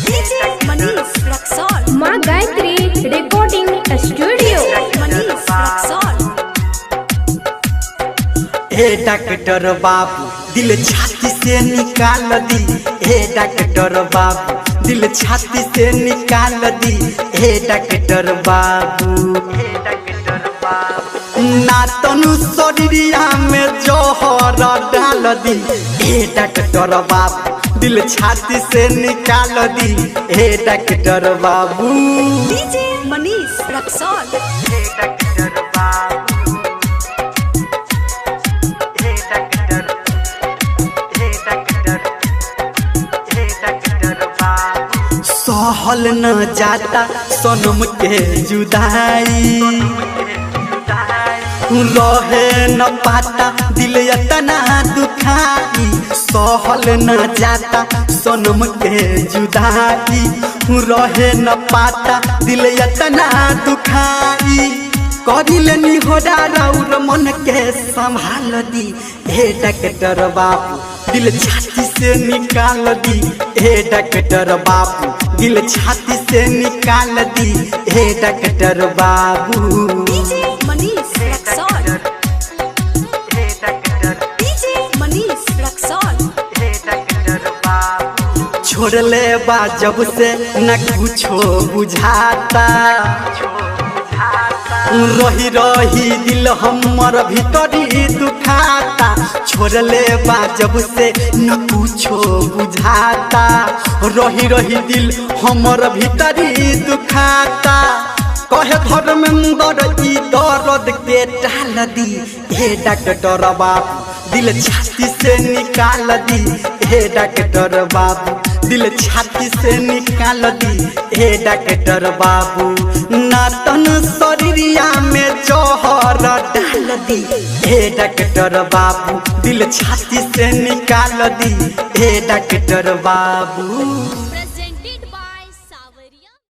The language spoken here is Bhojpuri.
डीजे मनीष रक्सौल। माँ गायत्री रिकॉर्डिंग स्टूडियो। मनीष रक्सौल। हे डॉक्टर बाबू दिल छाती से निकाल दी, हे डॉक्टर बाबू दिल छाती से निकाल दी, हे डॉक्टर बाबू। ना तनु शरीरिया में जोहर डाल दी, हे डॉक्टर बाबू दिल छाती से निकाल दी, हे डॉक्टर बाबू। डीजे मनीष रक्सौल। हे डॉक्टर बाबू, हे डॉक्टर, हे डॉक्टर, हे डॉक्टर बाबू। सहल न जाता सनम के जुदाई, रहे न पाता दिल इतना दुखाई, सहल न जाता सनम के जुदाई, रहे न पाता दिल इतना दुखाई। करिलनी हो राउर मन के संभाल दी, हे डॉक्टर बाबू दिल छाती से निकाल दी, हे डॉक्टर बाबू दिल छाती से निकाल दी, हे डॉक्टर बाबू। डीजे मनीष रक्सौल। हे डॉक्टर, डीजे मनीष रक्सौल। हे डॉक्टर बाबू। छोड़ले बा जब से न कुछो बुझाता, रही रही दिल हमर भीतरी दुखाता, छोड़ले बा जब से न कुछो बुझाता, रही रही दिल हमर भीतरी दुखाता। कहे धर्मेंद्र ई दर्द के टाल दी, हे डॉक्टर बाबू दिल छाती से निकाल दी, हे डॉक्टर बाबू दिल छाती से निकाल दी, हे डॉक्टर बाबू। ना तन शरीरिया में जोहर डाल दी, हे डॉक्टर बाबू दिल छाती से निकाल दी, हे डॉक्टर बाबू।